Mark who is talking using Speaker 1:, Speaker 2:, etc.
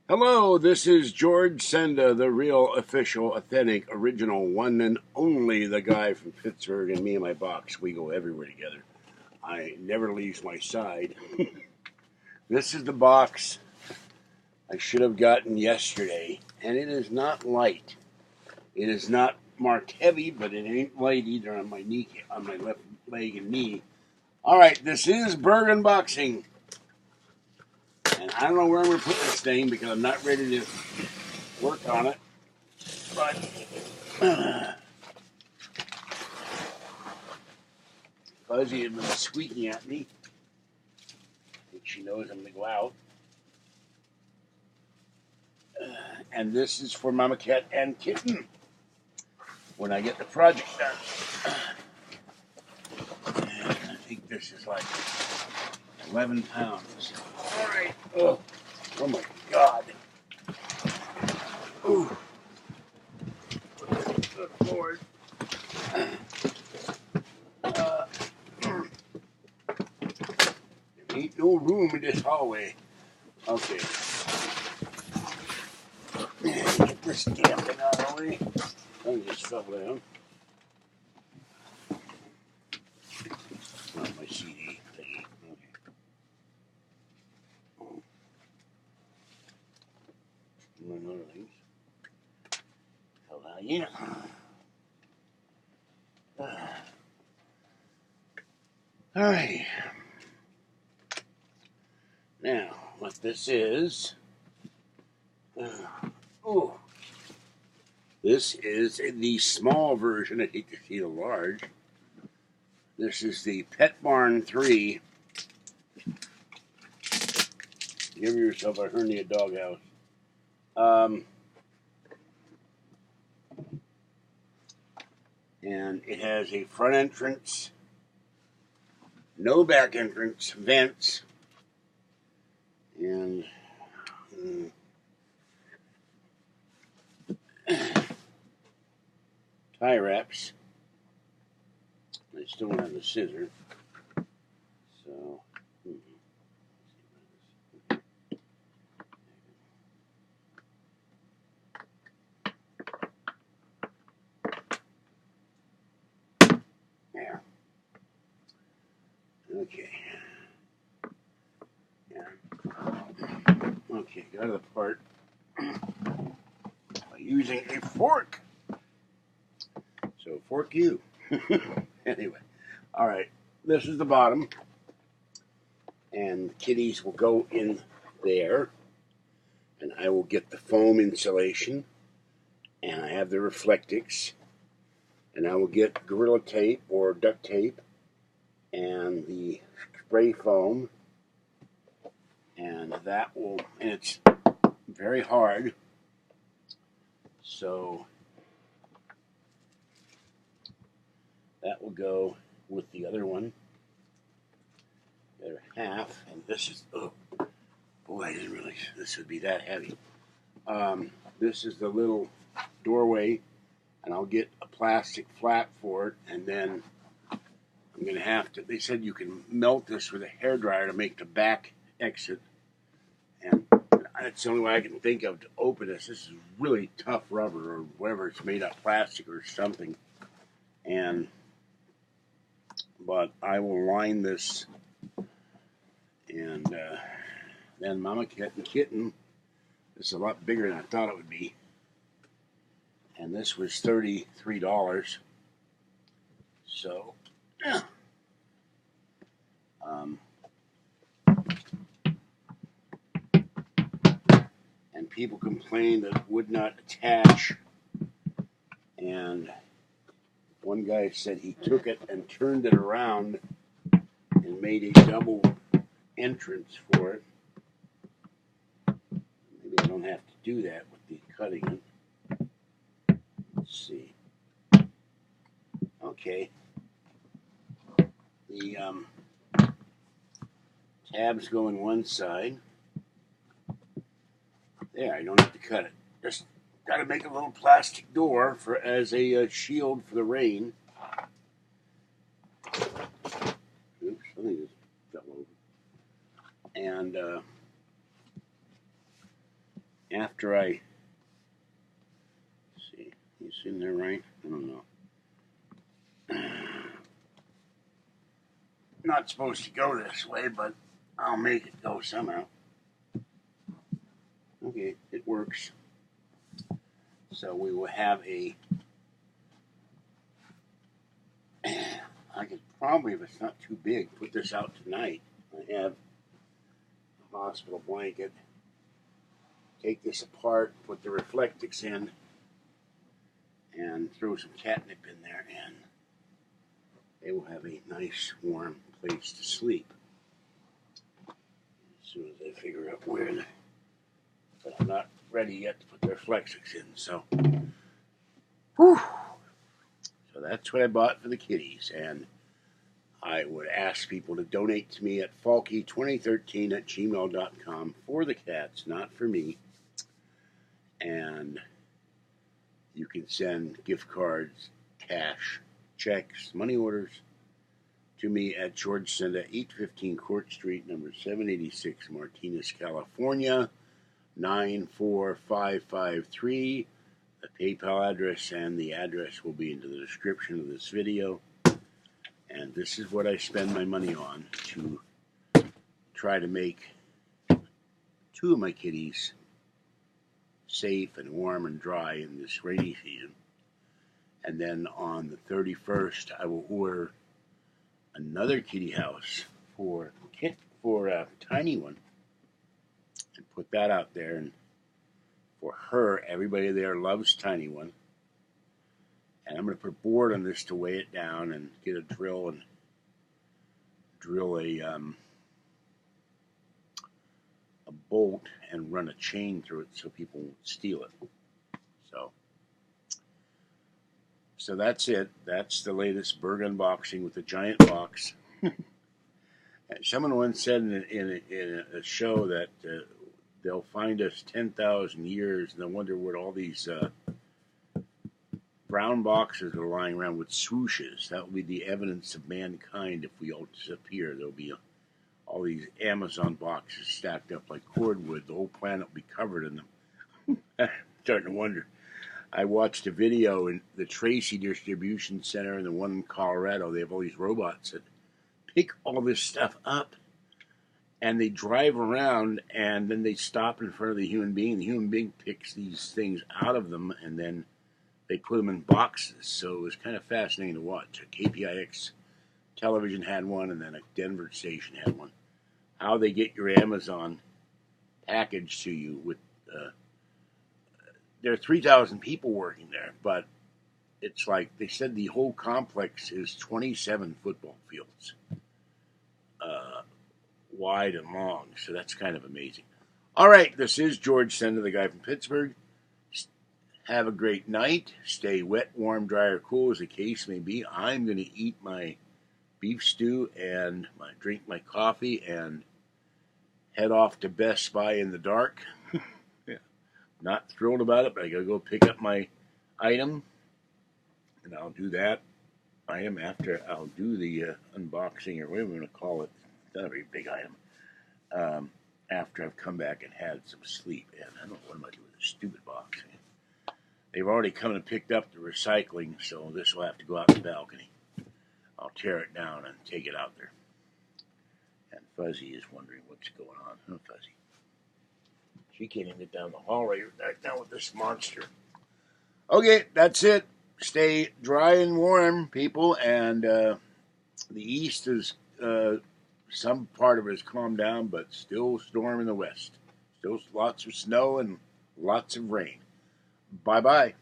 Speaker 1: Hello, this is George Senda, the real, official, authentic, original, one and only the guy from Pittsburgh, and me and my box. We go everywhere together. I never leaves my side. This is the box I should have gotten yesterday, and it is not light. It is not marked heavy, but it ain't light either on my knee, on my left leg and knee. All right, this is Burgh unboxing, and I don't know where I'm going to put this thing because I'm not ready to work on it. But Fuzzy has been squeaking at me. I think she knows I'm going to go out. And this is for Mama Cat and Kitten when I get the project done. And I think this is like 11 pounds. All right. Oh my God. Ooh. Good Lord. There ain't no room in this hallway. Okay. Get this damn thing out of the way. I just fell down. Not my CD thingy. Okay. Another thing. Fell down again. All right. Now, what this is. This is the small version. I hate to see the large. This is the Pet Barn 3. Give yourself a hernia doghouse. And it has a front entrance, no back entrance, vents, and tie wraps. I still don't have the scissor. So, there. Okay. Yeah. Okay, got the part by using a fork. So, fork you. Anyway, all right. This is the bottom. And the kitties will go in there. And I will get the foam insulation. And I have the Reflectix. And I will get Gorilla Tape or duct tape. And the spray foam. And that will, and it's very hard. So that will go with the other one. The other half. And this is, oh boy, I didn't realize this would be that heavy. This is the little doorway, and I'll get a plastic flap for it, and then I'm going to have to, they said you can melt this with a hairdryer to make the back exit, and that's the only way I can think of to open this. This is really tough rubber or whatever, it's made of plastic or something, but I will line this, and then Mama Cat and Kitten. It's a lot bigger than I thought it would be. And this was $33. So, yeah. And people complained that it would not attach. And one guy said he took it and turned it around and made a double entrance for it. Maybe I don't have to do that with the cutting it. Let's see. Okay. The tabs go in one side. There, I don't have to cut it. Just got to make a little plastic door for as a shield for the rain. Oops, something just fell over. And after I see, he's in there, right? I don't know. Not supposed to go this way, but I'll make it go somehow. Okay, it works. So we will have a. I could probably, if it's not too big, put this out tonight. I have a hospital blanket. Take this apart, put the Reflectix in, and throw some catnip in there, and they will have a nice, warm place to sleep. As soon as I figure out where the. But I'm not ready yet to put the Reflectix in, so. Whew. So that's what I bought for the kitties, and I would ask people to donate to me at falky2013@gmail.com for the cats, not for me. And you can send gift cards, cash, checks, money orders to me at George Senda, 815 Court Street, number 786, Martinez, California, 94553. The PayPal address and the address will be in the description of this video. And this is what I spend my money on to try to make two of my kitties safe and warm and dry in this rainy season. And then on the 31st, I will order another kitty house for a tiny one and put that out there. And for her, everybody there loves Tiny One. And I'm going to put a board on this to weigh it down and get a drill and drill a bolt and run a chain through it so people won't steal it. So that's it. That's the latest Burgh unboxing with the giant box. Someone once said in a show that they'll find us 10,000 years and they'll wonder what all these brown boxes are lying around with swooshes. That will be the evidence of mankind if we all disappear. There'll be all these Amazon boxes stacked up like cordwood. The whole planet will be covered in them. I'm starting to wonder. I watched a video in the Tracy Distribution Center and the one in Colorado. They have all these robots that pick all this stuff up. And they drive around, and then they stop in front of the human being. The human being picks these things out of them, and then they put them in boxes. So it was kind of fascinating to watch. A KPIX television had one, and then a Denver station had one. How they get your Amazon package to you with... there are 3,000 people working there, but it's like they said the whole complex is 27 football fields. Wide and long, so that's kind of amazing. All right, this is George Senda, the guy from Pittsburgh. Have a great night. Stay wet, warm, dry, or cool as the case may be. I'm going to eat my beef stew and drink my coffee and head off to Best Buy in the dark. Yeah. Not thrilled about it, but I got to go pick up my item, and I'll do that item after I'll do the unboxing, or whatever we're going to call it. Not a very big item. After I've come back and had some sleep, and I don't know what am I doing with this stupid box. They've already come and picked up the recycling, so this will have to go out the balcony. I'll tear it down and take it out there. And Fuzzy is wondering what's going on. Huh, Fuzzy? She can't even get down the hallway right now with this monster. Okay, that's it. Stay dry and warm, people, and the east is... some part of it has calmed down, but still storm in the west. Still lots of snow and lots of rain. Bye-bye.